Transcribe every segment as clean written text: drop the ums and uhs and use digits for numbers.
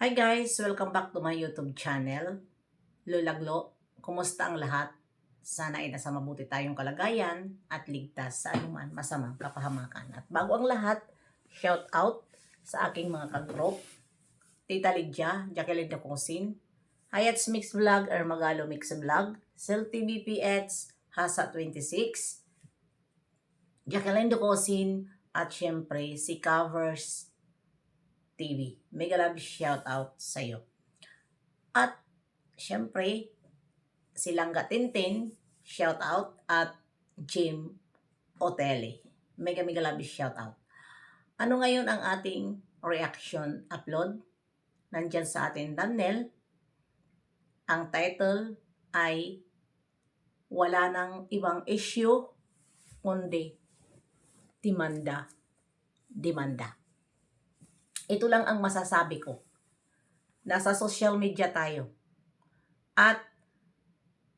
Hi guys! Welcome back to my YouTube channel. Lulaglo, kumusta ang lahat? Sana ay nasa mabuti tayong kalagayan at ligtas sa anuman masamang kapahamakan. At bago ang lahat, shout out sa aking mga kagroup, Tita Lydia, Jacqueline de Cosin, Hayats Mix Vlog or Magalo Mix Vlog, Cel TV PH, Hasa 26, Jacqueline de Cosin, at syempre si Covers TV. Mega love shout out sa iyo. At syempre si Langga Tintin, shout out, at Jim Oteli. Mega love shout out. Ano ngayon ang ating reaction upload? Nandyan sa ating thumbnail. Ang title ay wala nang ibang issue kundi demanda. Ito lang ang masasabi ko. Nasa social media tayo. At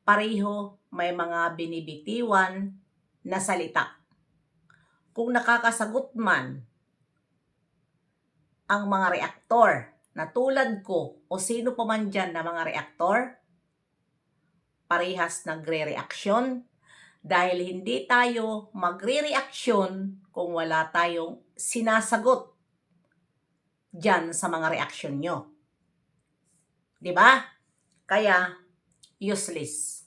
pareho may mga binibitiwan na salita. Kung nakakasagot man ang mga reaktor na tulad ko o sino pa man dyan na mga reaktor, parehas nagre-reaksyon dahil hindi tayo magre-reaksyon kung wala tayong sinasagot dyan sa mga reaksyon nyo. Diba? Kaya, useless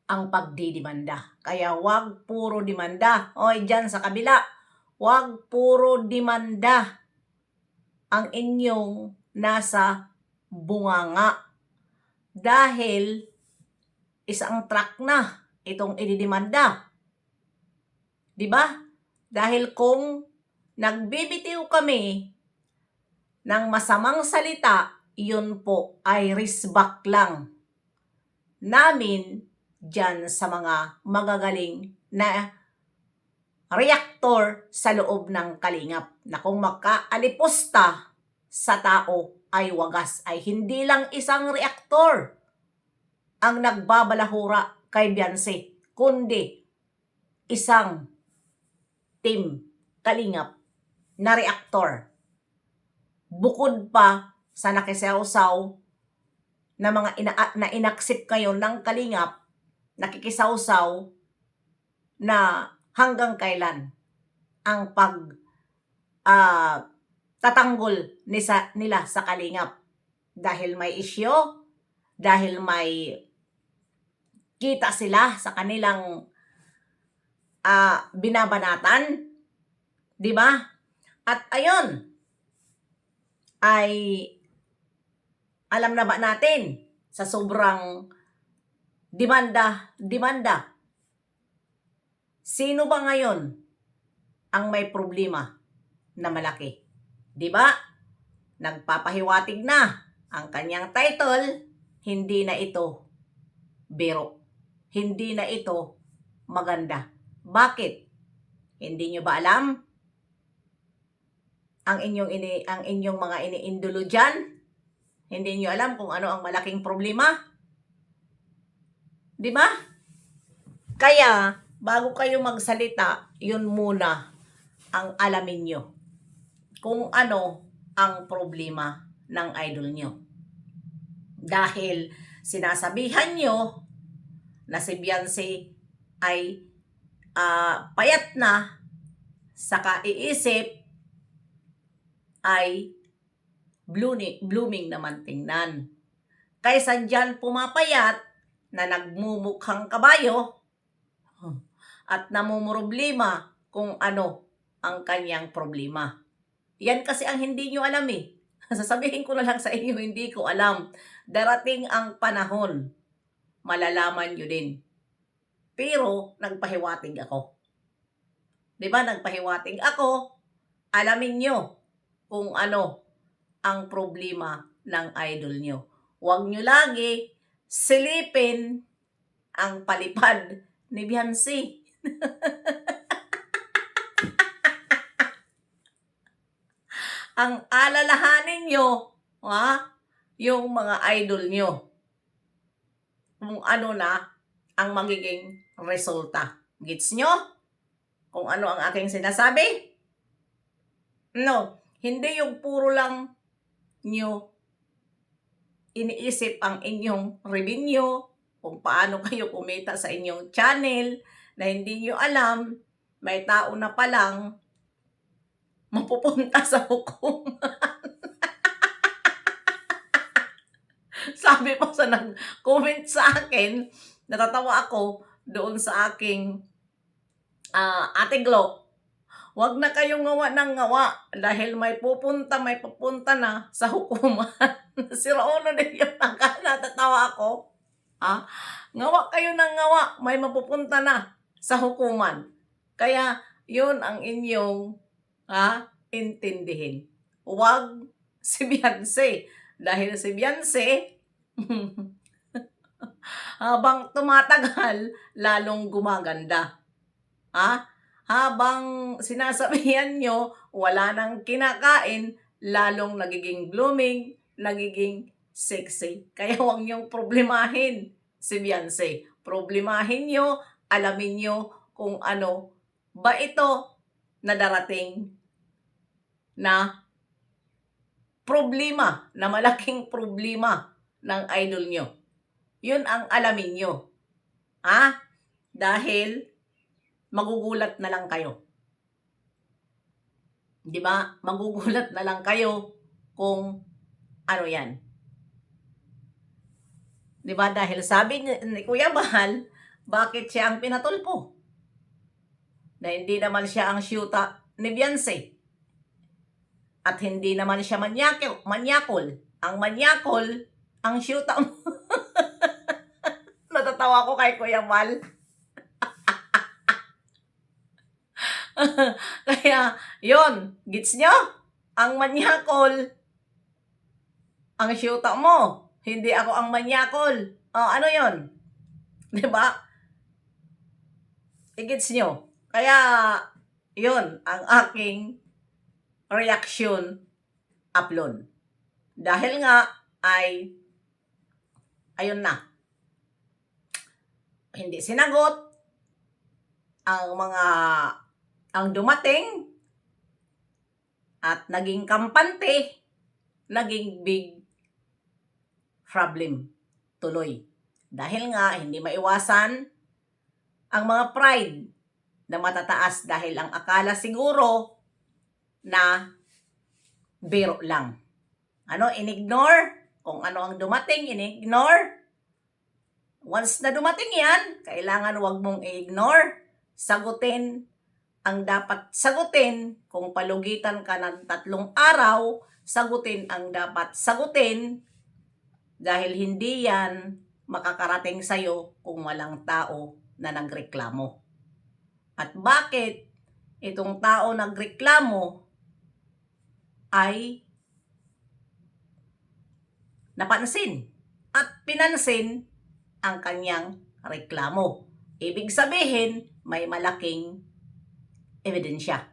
ang pagdidemanda. Kaya wag puro demanda. Oy, dyan sa kabila, wag puro demanda ang inyong nasa bunganga. Dahil isang truck na itong ididemanda. Diba? Dahil kung nagbibitiw kami ng masamang salita, yun po ay risbak lang namin dyan sa mga magagaling na reaktor sa loob ng kalingap. Na kung makaalipusta sa tao ay wagas, ay hindi lang isang reaktor ang nagbabalahura kay Beyonce, kundi isang team kalingap na reaktor. Bukod pa sa nakisawsaw na mga inaksip kayo ng kalingap, nakikisawsaw na hanggang kailan ang tatanggol nila sa kalingap. Dahil may isyo, dahil may kita sila sa kanilang binabanatan, di ba? At ayun, ay alam na ba natin sa sobrang demanda, sino ba ngayon ang may problema na malaki? Di ba? Nagpapahiwatig na ang kanyang title, hindi na ito biro. Hindi na ito maganda. Bakit? Hindi nyo ba alam? Ang inyong mga iniindulo dyan? Hindi nyo alam kung ano ang malaking problema? Di ba? Kaya, bago kayo magsalita, yun muna ang alamin nyo. Kung ano ang problema ng idol nyo. Dahil sinasabihan nyo na si Beyonce ay payat na, sa kaiisip ay blooming naman tingnan. Kaysa dyan pumapayat na nagmumukhang kabayo at namumroblema kung ano ang kanyang problema. Yan kasi ang hindi nyo alam eh. Sasabihin ko na lang sa inyo, hindi ko alam. Darating ang panahon, malalaman nyo din. Pero nagpahiwatig ako. Diba? Nagpahiwatig ako, alamin nyo kung ano ang problema ng idol nyo. Huwag nyo lagi silipin ang palipad ni Beyonce. Ang alalahanin nyo, yung mga idol nyo. Kung ano na ang magiging resulta. Gets nyo? Kung ano ang aking sinasabi? No, hindi yung puro lang nyo iniisip ang inyong revenue, kung paano kayo kumita sa inyong channel, na hindi nyo alam, may tao na palang mapupunta sa hukom. Sabi po sa nag-comment sa akin, natatawa ako doon sa aking Ate Glo, wag na kayong ngawa ng ngawa dahil may pupunta na sa hukuman. Si Rauno din yung natatawa ako. Ngawa kayo ng ngawa, may mapupunta na sa hukuman. Kaya yun ang inyong intindihin. Wag si Beyonce. Dahil si Beyonce, habang tumatagal, lalong gumaganda. Habang sinasabihan nyo, wala nang kinakain, lalong nagiging blooming, nagiging sexy. Kaya huwag nyong problemahin si Beyonce. Problemahin nyo, alamin nyo kung ano ba ito na darating na problema, na malaking problema ng idol nyo. Yun ang alamin nyo. Dahil magugulat na lang kayo. 'Di ba? Magugulat na lang kayo kung ano 'yan. 'Di ba? Dahil sabi ni Kuya Bahal, bakit siya ang pinatulpo? Na hindi naman siya ang syuta ni Beyonce. At hindi naman siya manyakol. Ang manyakol, ang syuta mo. Natatawa ko kay Kuya Bahal. Kaya, yun, gets nyo? Ang manyakol, ang syuta mo. Hindi ako ang manyakol. Ano yun? Diba? I-gets nyo? Kaya, yun, ang aking reaction upload. Dahil nga, ayun na. Hindi sinagot ang dumating at naging kampante, naging big problem tuloy. Dahil nga hindi maiwasan ang mga pride na matataas dahil ang akala siguro na biro lang. Inignore? Kung ano ang dumating, inignore? Once na dumating yan, kailangan wag mong i-ignore. Sagutin ang dapat sagutin. Kung palugitan ka ng 3 araw, sagutin ang dapat sagutin. Dahil hindi yan makakarating sa'yo kung walang tao na nagreklamo. At bakit itong tao nagreklamo ay napansin at pinansin ang kanyang reklamo. Ibig sabihin, may malaking ebidensya.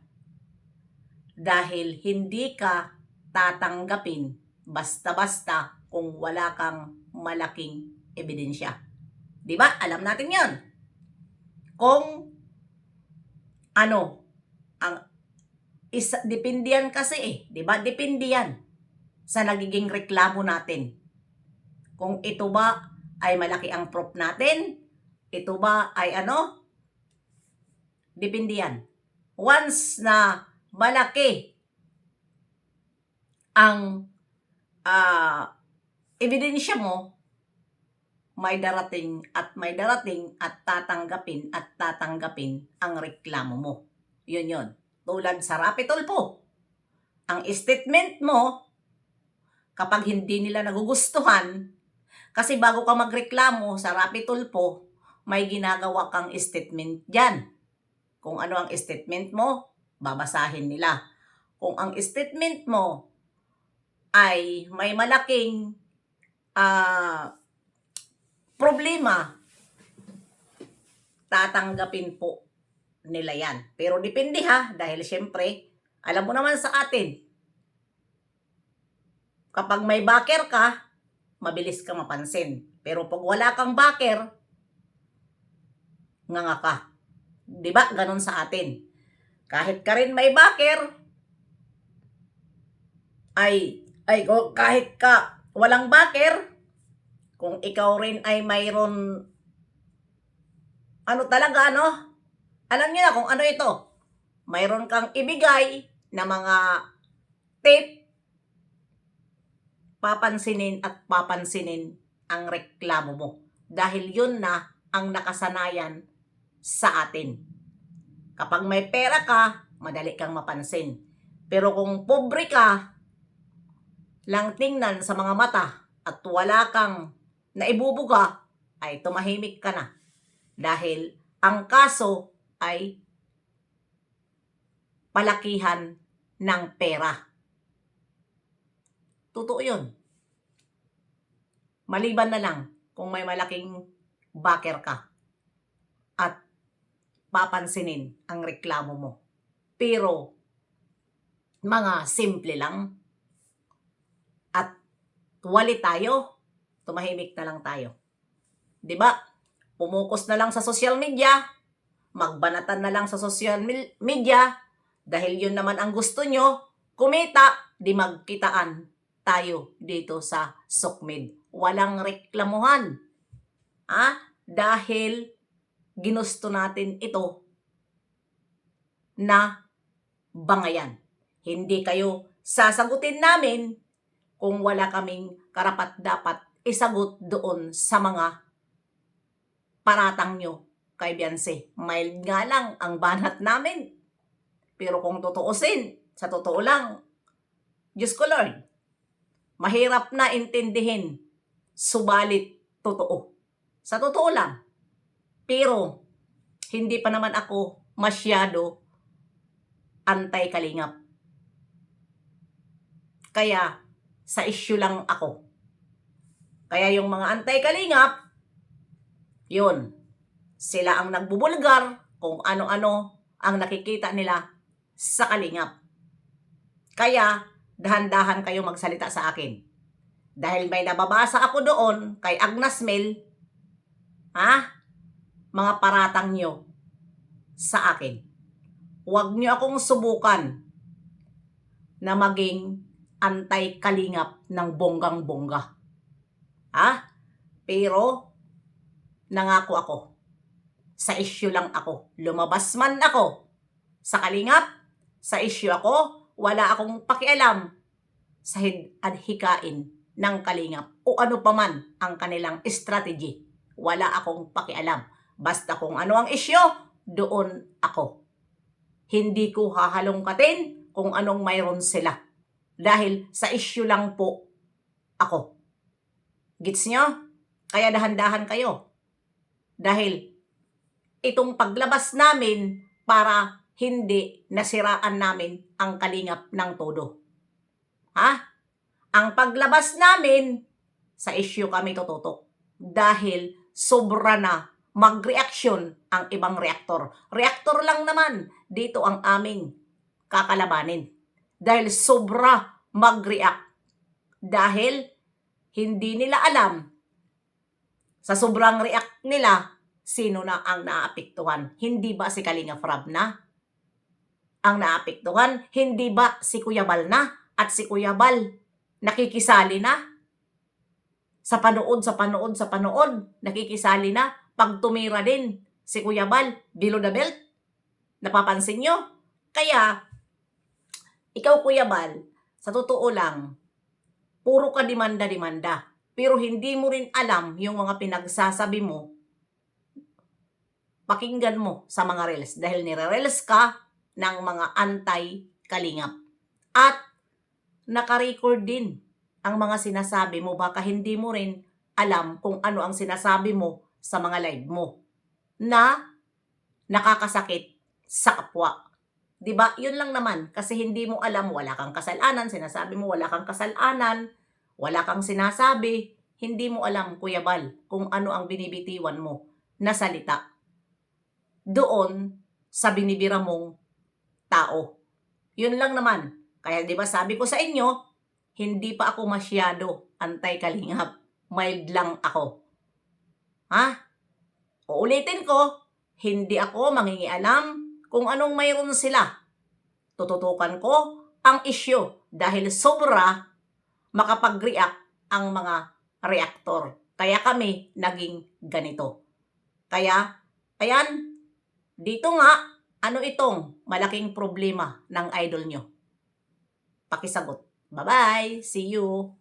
Dahil hindi ka tatanggapin basta-basta kung wala kang malaking ebidensya. Diba? Alam natin yon. Kung dependiyan kasi diba? Dependiyan sa nagiging reklamo natin. Kung ito ba ay malaki ang proof natin, ito ba ay depende yan. Once na malaki ang ebidensya mo, may darating at tatanggapin ang reklamo mo. Yun. Tulad sa Rapi Tulfo. Ang statement mo, kapag hindi nila nagugustuhan, kasi bago ka magreklamo sa Rapi Tulfo, may ginagawa kang statement dyan. Kung ano ang statement mo, babasahin nila. Kung ang statement mo ay may malaking problema, tatanggapin po nila yan. Pero depende dahil syempre, alam mo naman sa atin, kapag may backer ka, mabilis ka mapansin. Pero pag wala kang backer, nganga ka. Diba? Ganon sa atin. Kahit ka rin may backer, ay Ay, kahit ka walang backer, kung ikaw rin ay mayroon, ano talaga, ano? Alam niyo na kung ano ito. Mayroon kang ibigay na mga tip, papansinin at papansinin ang reklamo mo. Dahil yun na ang nakasanayan sa atin. Kapag may pera ka, madali kang mapansin. Pero kung pobre ka, lang tingnan sa mga mata at wala kang naibubuga, ay tumahimik ka na. Dahil ang kaso ay palakihan ng pera. Totoo yun. Maliban na lang kung may malaking backer ka at papansinin ang reklamo mo. Pero mga simple lang at wali tayo, tumahimik na lang tayo. 'Di ba? Pumukus na lang sa social media, magbanatan na lang sa social media, dahil yun naman ang gusto nyo, kumita, di magkitaan tayo dito sa Sukmed. Walang reklamuhan. Dahil ginusto natin ito na bangayan. Hindi kayo sasagutin namin kung wala kaming karapat-dapat isagot doon sa mga paratang nyo kay Beyonce. Mild nga lang ang banat namin. Pero kung tutuusin, sa totoo lang, Diyos ko Lord, mahirap na intindihin, subalit totoo. Sa totoo lang. Pero, hindi pa naman ako masyado anti-kalingap. Kaya, sa issue lang ako. Kaya yung mga anti-kalingap, yun, sila ang nagbubulgar kung ano-ano ang nakikita nila sa kalingap. Kaya, dahan-dahan kayo magsalita sa akin. Dahil may nababasa ako doon kay Agnes Mel, mga paratang nyo sa akin. Huwag nyo akong subukan na maging anti-kalingap ng bonggang-bongga. Pero, nangako ako. Sa issue lang ako. Lumabas man ako sa kalingap, sa issue ako, wala akong pakialam sa hikain ng kalingap o ano pa man ang kanilang strategy. Wala akong pakialam. Basta kung ano ang issue, doon ako. Hindi ko hahalongkatin kung anong mayroon sila. Dahil sa issue lang po ako. Gets nyo? Kaya dahan-dahan kayo. Dahil itong paglabas namin para hindi nasiraan namin ang kalingap ng todo. Ang paglabas namin, sa issue kami tututok. Dahil sobra na mag-reaction ang ibang reaktor. Reaktor lang naman, dito ang aming kakalabanin. Dahil sobra mag-react. Dahil hindi nila alam, sa sobrang react nila, sino na ang naapektuhan? Hindi ba si Kalinga Frab na ang naapektuhan? Hindi ba si Kuya Bal na? At si Kuya Bal nakikisali na? Sa panood, nakikisali na. Pag tumira din si Kuya Bal, below the belt. Napapansin nyo? Kaya, ikaw Kuya Bal, sa totoo lang, puro ka demanda-demanda. Pero hindi mo rin alam yung mga pinagsasabi mo. Pakinggan mo sa mga reels. Dahil nire-reels ka ng mga anti-kalingap. At naka-record din ang mga sinasabi mo. Baka hindi mo rin alam kung ano ang sinasabi mo sa mga live mo na nakakasakit sa kapwa. Diba? Yun lang naman. Kasi hindi mo alam, wala kang kasalanan. Sinasabi mo wala kang kasalanan. Wala kang sinasabi. Hindi mo alam, Kuya Bal, kung ano ang binibitiwan mo na salita doon sa binibira mong tao. Yun lang naman. Kaya di ba sabi ko sa inyo, hindi pa ako masyado anti-kalingap. Mild lang ako. Uulitin ko, hindi ako mangingialam kung anong mayroon sila. Tututukan ko ang issue dahil sobra makapag-react ang mga reactor. Kaya kami naging ganito. Kaya, ayan, dito nga, ano itong malaking problema ng idol nyo? Pakisagot. Bye-bye! See you!